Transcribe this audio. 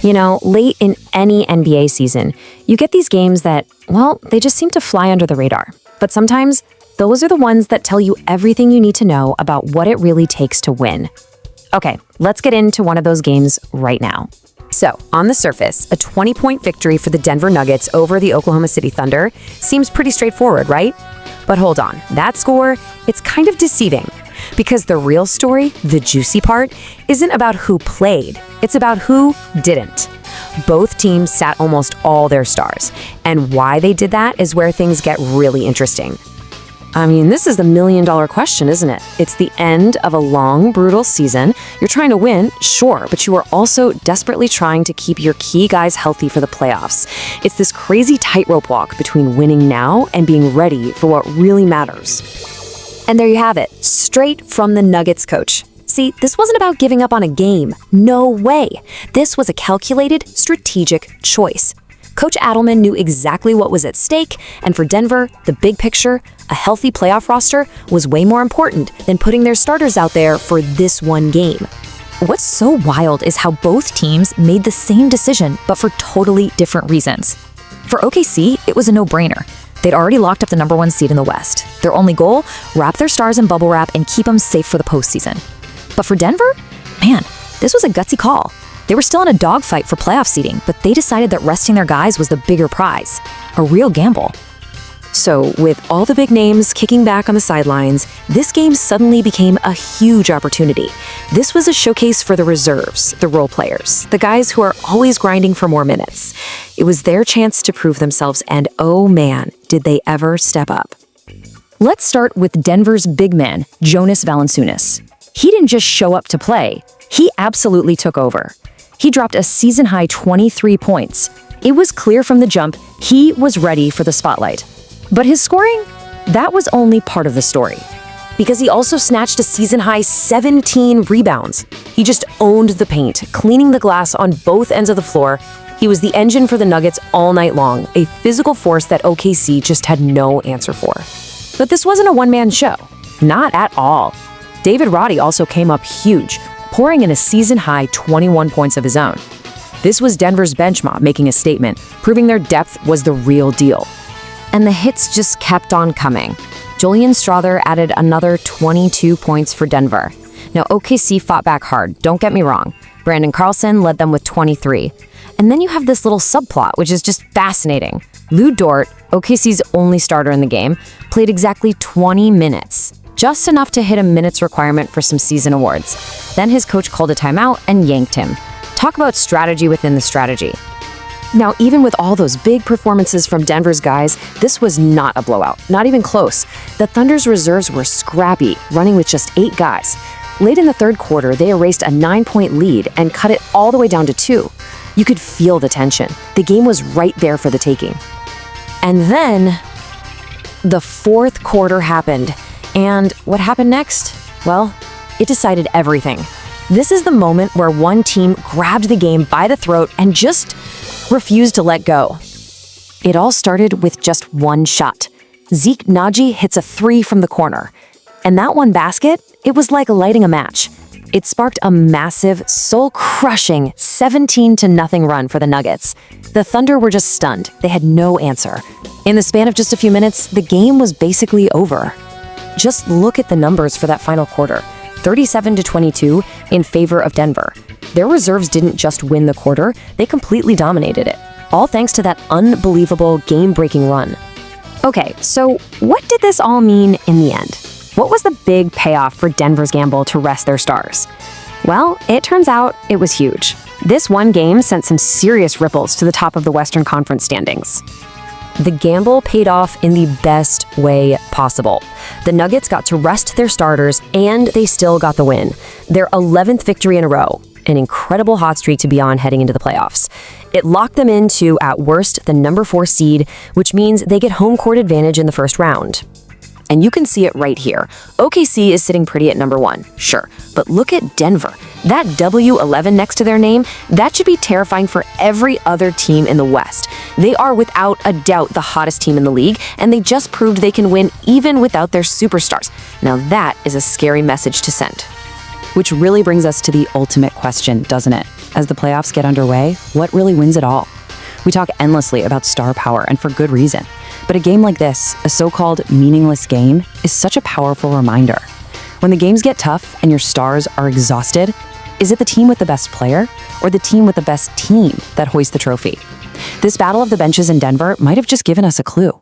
You know, late in any NBA season, you get these games that, well, they just seem to fly under the radar. But sometimes, those are the ones that tell you everything you need to know about what it really takes to win. Okay, let's get into one of those games right now. So, on the surface, a 20-point victory for the Denver Nuggets over the Oklahoma City Thunder seems pretty straightforward, right? But hold on, that score, it's kind of deceiving. Because the real story, the juicy part, isn't about who played, it's about who didn't. Both teams sat almost all their stars, and why they did that is where things get really interesting. I mean, this is the million-dollar question, isn't it? It's the end of a long, brutal season. You're trying to win, sure, but you are also desperately trying to keep your key guys healthy for the playoffs. It's this crazy tightrope walk between winning now and being ready for what really matters. And there you have it, straight from the Nuggets coach. See, this wasn't about giving up on a game. No way. This was a calculated, strategic choice. Coach Adelman knew exactly what was at stake, and for Denver, the big picture, a healthy playoff roster, was way more important than putting their starters out there for this one game. What's so wild is how both teams made the same decision, but for totally different reasons. For OKC, it was a no-brainer. They'd already locked up the #1 seed in the West. Their only goal, wrap their stars in bubble wrap and keep them safe for the postseason. But for Denver, man, this was a gutsy call. They were still in a dogfight for playoff seeding, but they decided that resting their guys was the bigger prize. A real gamble. So, with all the big names kicking back on the sidelines, this game suddenly became a huge opportunity. This was a showcase for the reserves, the role players, the guys who are always grinding for more minutes. It was their chance to prove themselves, and oh man, did they ever step up. Let's start with Denver's big man, Jonas Valanciunas. He didn't just show up to play, he absolutely took over. He dropped a season-high 23 points. It was clear from the jump he was ready for the spotlight. But his scoring? That was only part of the story. Because he also snatched a season-high 17 rebounds. He just owned the paint, cleaning the glass on both ends of the floor. He was the engine for the Nuggets all night long, a physical force that OKC just had no answer for. But this wasn't a one-man show. Not at all. David Roddy also came up huge, pouring in a season-high 21 points of his own. This was Denver's bench mob making a statement, proving their depth was the real deal. And the hits just kept on coming. Julian Strawther added another 22 points for Denver. Now, OKC fought back hard, don't get me wrong. Brandon Carlson led them with 23. And then you have this little subplot, which is just fascinating. Lu Dort, OKC's only starter in the game, played exactly 20 minutes. Just enough to hit a minutes requirement for some season awards. Then his coach called a timeout and yanked him. Talk about strategy within the strategy. Now, even with all those big performances from Denver's guys, this was not a blowout, not even close. The Thunder's reserves were scrappy, running with just 8 guys. Late in the third quarter, they erased a 9-point lead and cut it all the way down to 2. You could feel the tension. The game was right there for the taking. And then, the fourth quarter happened. And what happened next? Well, it decided everything. This is the moment where one team grabbed the game by the throat and just refused to let go. It all started with just one shot. Zeke Nnaji hits a 3 from the corner. And that one basket, it was like lighting a match. It sparked a massive, soul-crushing 17-0 run for the Nuggets. The Thunder were just stunned. They had no answer. In the span of just a few minutes, the game was basically over. Just look at the numbers for that final quarter. 37-22 in favor of Denver. Their reserves didn't just win the quarter, they completely dominated it. All thanks to that unbelievable game-breaking run. Okay, so what did this all mean in the end? What was the big payoff for Denver's gamble to rest their stars? Well, it turns out it was huge. This one game sent some serious ripples to the top of the Western Conference standings. The gamble paid off in the best way possible. The Nuggets got to rest their starters, and they still got the win. Their 11th victory in a row, an incredible hot streak to be on heading into the playoffs. It locked them into, at worst, the #4 seed, which means they get home court advantage in the first round. And you can see it right here. OKC is sitting pretty at #1, sure, but look at Denver. That W11 next to their name, that should be terrifying for every other team in the West. They are without a doubt the hottest team in the league, and they just proved they can win even without their superstars. Now that is a scary message to send. Which really brings us to the ultimate question, doesn't it? as the playoffs get underway, what really wins it all? We talk endlessly about star power, and for good reason. But a game like this, a so-called meaningless game, is such a powerful reminder. When the games get tough and your stars are exhausted, is it the team with the best player or the team with the best team that hoists the trophy? This battle of the benches in Denver might have just given us a clue.